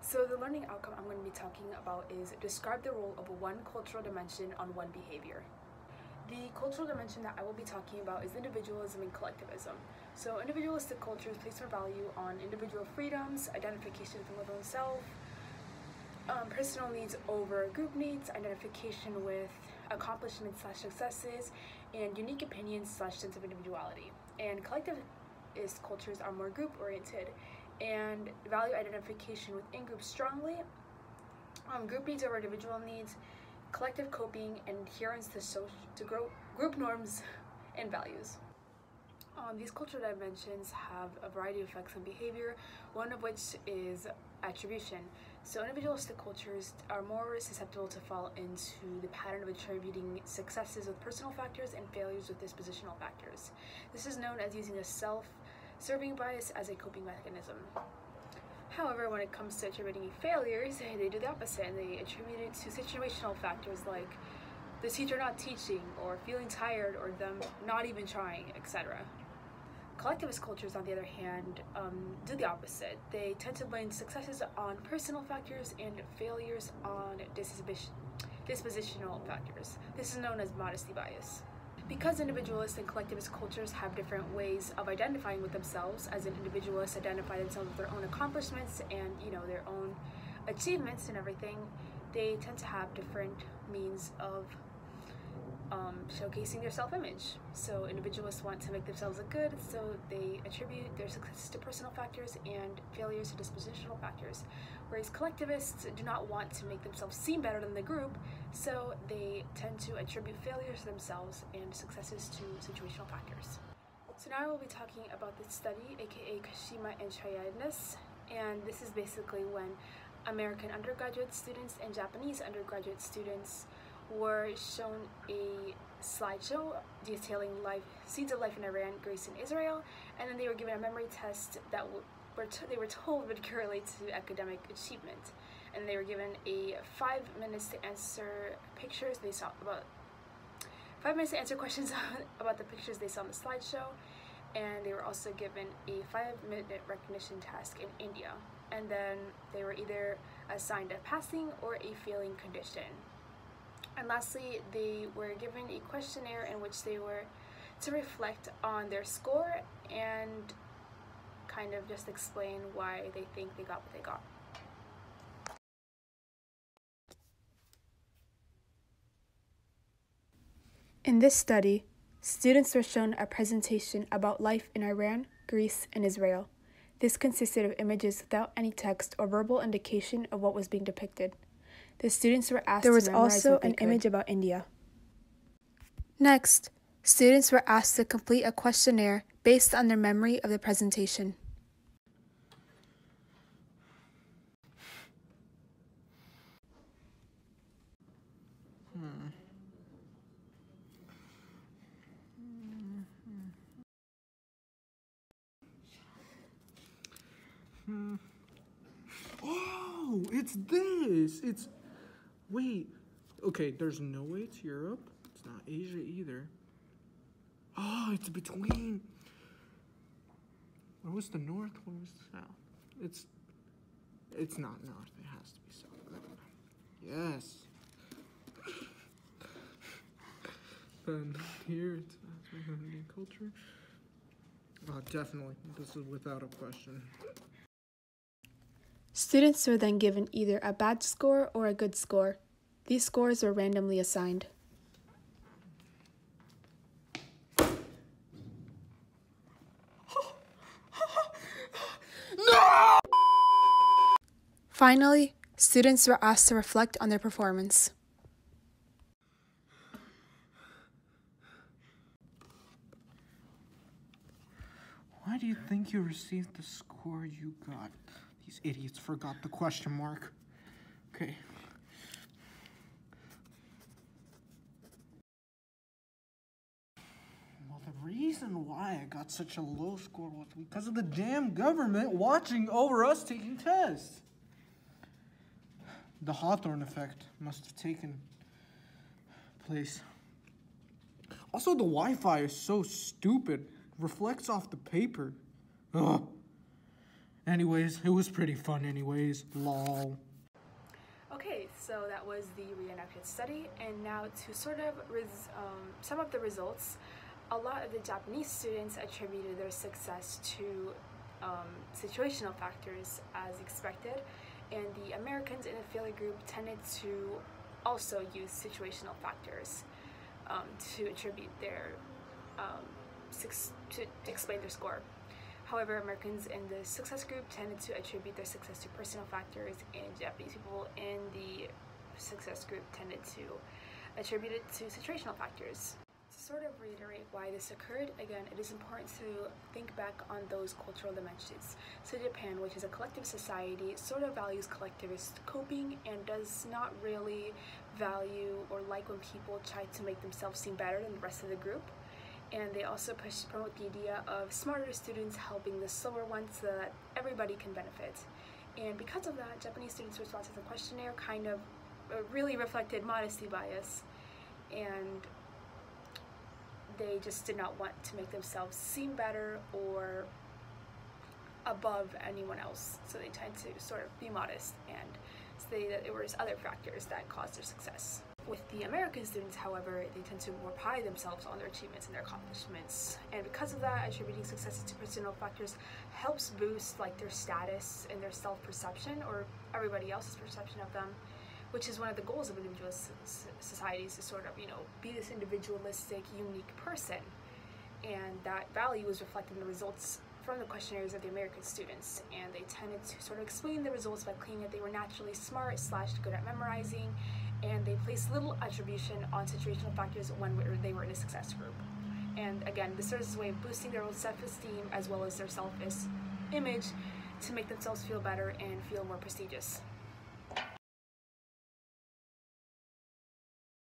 So the learning outcome I'm going to be talking about is describe the role of one cultural dimension on one behavior. The cultural dimension that I will be talking about is individualism and collectivism. So individualistic cultures place more value on individual freedoms, identification with the own self, personal needs over group needs, identification with accomplishments/successes, and unique opinions/sense of individuality. And collectivist cultures are more group-oriented and value identification within groups strongly, group needs over individual needs, collective coping, and adherence to group norms and values. These cultural dimensions have a variety of effects on behavior, one of which is attribution. So individualistic cultures are more susceptible to fall into the pattern of attributing successes with personal factors and failures with dispositional factors. This is known as using a self-serving bias as a coping mechanism. However, when it comes to attributing failures, they do the opposite, and they attribute it to situational factors like the teacher not teaching, or feeling tired, or them not even trying, etc. Collectivist cultures, on the other hand, do the opposite. They tend to blame successes on personal factors and failures on dispositional factors. This is known as modesty bias. Because individualist and collectivist cultures have different ways of identifying with themselves, as an individualist identify themselves with their own accomplishments and their own achievements and everything, they tend to have different means of showcasing their self-image. So individualists want to make themselves look good, so they attribute their successes to personal factors and failures to dispositional factors. Whereas collectivists do not want to make themselves seem better than the group, so they tend to attribute failures to themselves and successes to situational factors. So now I will be talking about this study, aka Kashima Triandis, and this is basically when American undergraduate students and Japanese undergraduate students were shown a slideshow detailing scenes of life in Iran, Greece, and Israel, and then they were given a memory test that they were told would correlate to academic achievement. And they were given 5 minutes to answer pictures they saw, about 5 minutes to answer questions about the pictures they saw on the slideshow, and they were also given a 5-minute recognition task in India. And then they were either assigned a passing or a failing condition. And lastly, they were given a questionnaire in which they were to reflect on their score and kind of just explain why they think they got what they got. In this study, students were shown a presentation about life in Iran, Greece, and Israel. This consisted of images without any text or verbal indication of what was being depicted. The students were asked to memorize what they could. There was also an image about India. Next, students were asked to complete a questionnaire based on their memory of the presentation. Oh, it's this. Wait. Okay, there's no way it's Europe. It's not Asia either. Oh, it's between. What was the north? What was the south? It's not north. It has to be south. Yes. Then here it's Indian culture. Oh, definitely. This is without a question. Students were then given either a bad score or a good score. These scores were randomly assigned. No! Finally, students were asked to reflect on their performance. Why do you think you received the score you got? These idiots forgot the question mark. Okay. Well, the reason why I got such a low score was because of the damn government watching over us taking tests. The Hawthorne effect must have taken place. Also, the Wi-Fi is so stupid. Reflects off the paper. Ugh. Anyways, it was pretty fun anyways. Lol. Okay, so that was the reenacted study, and now to sort of sum up the results, a lot of the Japanese students attributed their success to situational factors as expected, and the Americans in the failure group tended to also use situational factors to attribute their to explain their score. However, Americans in the success group tended to attribute their success to personal factors, and Japanese people in the success group tended to attribute it to situational factors. To sort of reiterate why this occurred, again, it is important to think back on those cultural dimensions. So Japan, which is a collective society, sort of values collectivist coping and does not really value or like when people try to make themselves seem better than the rest of the group. And they also promote the idea of smarter students helping the slower ones so that everybody can benefit. And because of that, Japanese students' response to the questionnaire kind of really reflected modesty bias, and they just did not want to make themselves seem better or above anyone else. So they tend to sort of be modest and say that it was other factors that caused their success. With the American students, however, they tend to more pride themselves on their achievements and their accomplishments, and because of that, attributing successes to personal factors helps boost like their status and their self-perception, or everybody else's perception of them, which is one of the goals of individualist societies, to sort of, be this individualistic, unique person, and that value is reflected in the results from the questionnaires of the American students, and they tended to sort of explain the results by claiming that they were naturally smart / good at memorizing, and they placed little attribution on situational factors when they were in a success group. And again, this serves as a way of boosting their own self-esteem as well as their self-image to make themselves feel better and feel more prestigious.